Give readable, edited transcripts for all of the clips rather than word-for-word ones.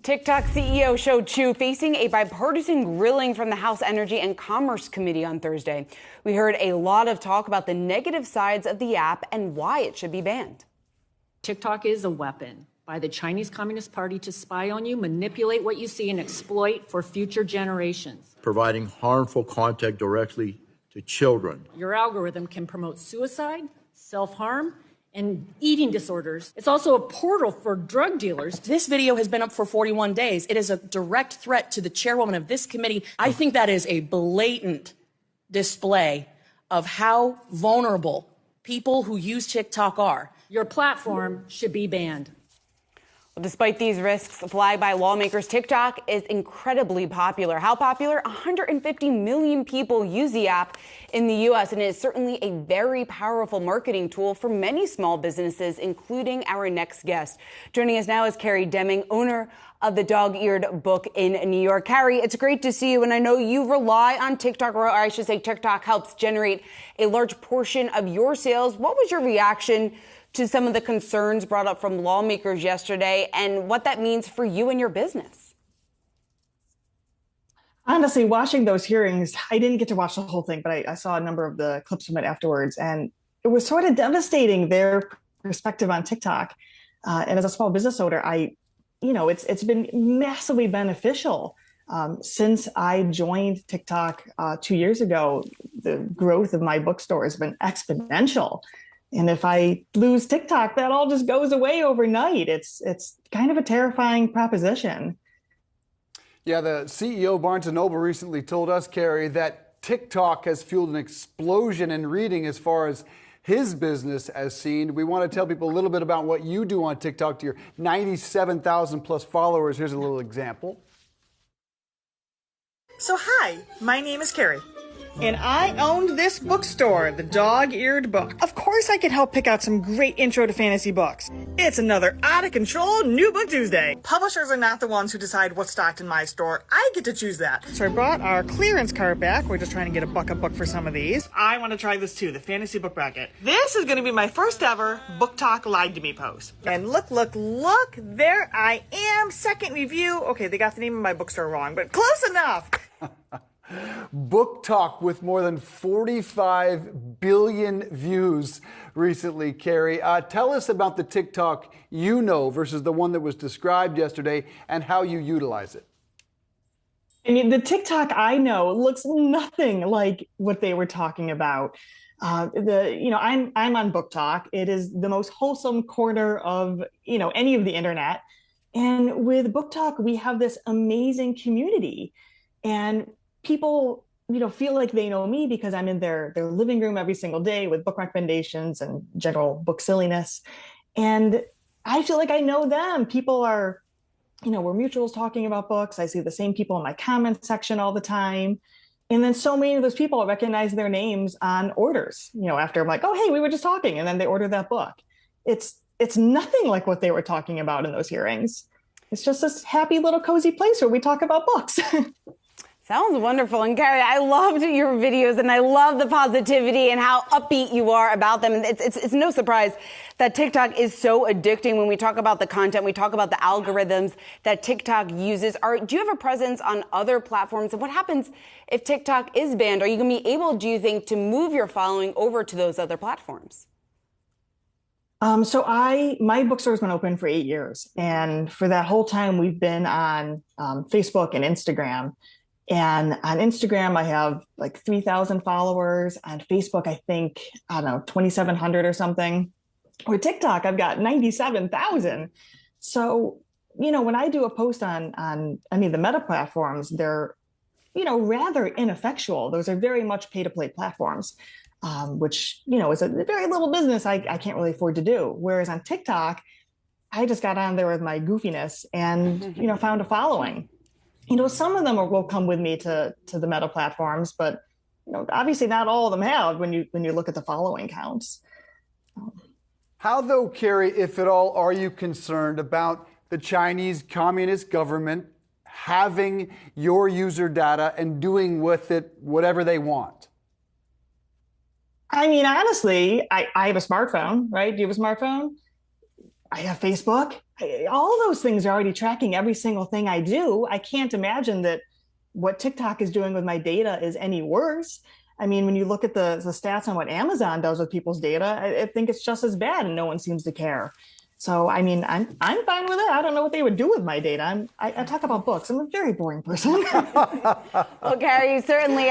TikTok CEO Shou Chew facing a bipartisan grilling from the House Energy and Commerce Committee on Thursday. We heard a lot of talk about the negative sides of the app and why it should be banned. TikTok is a weapon by the Chinese Communist Party to spy on you, manipulate what you see, and exploit for future generations. Providing harmful content directly to children. Your algorithm can promote suicide, self-harm, and eating disorders. It's also a portal for drug dealers. This video has been up for 41 days. It is a direct threat to the chairwoman of this committee. I think that is a blatant display of how vulnerable people who use TikTok are. Your platform should be banned. Well, despite these risks flagged by lawmakers, TikTok is incredibly popular. How popular? 150 million people use the app in the U.S., and it is certainly a very powerful marketing tool for many small businesses, including our next guest. Joining us now is Carrie Deming, owner of the Dog-Eared Book in New York. Carrie, it's great to see you, and I know you rely on TikTok, or I should say TikTok helps generate a large portion of your sales. What was your reaction to some of the concerns brought up from lawmakers yesterday and what that means for you and your business? Honestly, watching those hearings, I didn't get to watch the whole thing, but I saw a number of the clips from it afterwards, and it was sort of devastating, their perspective on TikTok. And as a small business owner, it's been massively beneficial. Since I joined TikTok 2 years ago, the growth of my bookstore has been exponential. And if I lose TikTok, that all just goes away overnight. It's kind of a terrifying proposition. Yeah, the CEO of Barnes & Noble recently told us, Carrie, that TikTok has fueled an explosion in reading as far as his business as seen. We want to tell people a little bit about what you do on TikTok to your 97,000 plus followers. Here's a little example. So hi, my name is Carrie, and I owned this bookstore, the Dog-Eared Book. Of course I could help pick out some great intro to fantasy books. It's another out-of-control New Book Tuesday. Publishers are not the ones who decide what's stocked in my store. I get to choose that. So I brought our clearance cart back. We're just trying to get $1 a book for some of these. I want to try this too, the fantasy book bracket. This is going to be my first ever Book Talk Lied to Me post. And look, there I am. Second review. Okay, they got the name of my bookstore wrong, but close enough. Book Talk with more than 45 billion views recently, Carrie. Tell us about the TikTok you know versus the one that was described yesterday and how you utilize it. I mean, the TikTok I know looks nothing like what they were talking about. I'm on Book Talk. It is the most wholesome corner of, any of the internet. And with Book Talk, we have this amazing community. And people, feel like they know me because I'm in their living room every single day with book recommendations and general book silliness. And I feel like I know them. People are, we're mutuals talking about books. I see the same people in my comment section all the time. And then so many of those people recognize their names on orders, after I'm like, oh, hey, we were just talking. And then they order that book. It's nothing like what they were talking about in those hearings. It's just this happy little cozy place where we talk about books. Sounds wonderful. And Carrie, I loved your videos and I love the positivity and how upbeat you are about them. And it's no surprise that TikTok is so addicting when we talk about the content, we talk about the algorithms that TikTok uses. Do you have a presence on other platforms? And what happens if TikTok is banned? Are you going to be able, do you think, to move your following over to those other platforms? My bookstore's been open for 8 years. And for that whole time, we've been on Facebook and Instagram. And on Instagram, I have like 3,000 followers. On Facebook, I think, 2,700 or something. Or TikTok, I've got 97,000. So, when I do a post on any of the meta platforms, they're, rather ineffectual. Those are very much pay-to-play platforms, which, is a very little business I can't really afford to do. Whereas on TikTok, I just got on there with my goofiness and, found a following. Some of them will come with me to the meta platforms, but obviously not all of them have when you look at the following counts. How, though, Carrie, if at all, are you concerned about the Chinese Communist government having your user data and doing with it whatever they want? I mean, honestly, I have a smartphone, right? Do you have a smartphone? I have Facebook. All those things are already tracking every single thing I do. I can't imagine that what TikTok is doing with my data is any worse. I mean, when you look at the stats on what Amazon does with people's data, I think it's just as bad, and no one seems to care. So, I mean, I'm fine with it. I don't know what they would do with my data. I talk about books. I'm a very boring person. Well, Carrie, you certainly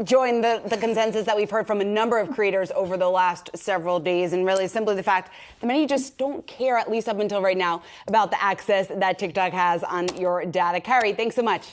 joined the consensus that we've heard from a number of creators over the last several days, and really simply the fact that many just don't care, at least up until right now, about the access that TikTok has on your data. Carrie, thanks so much.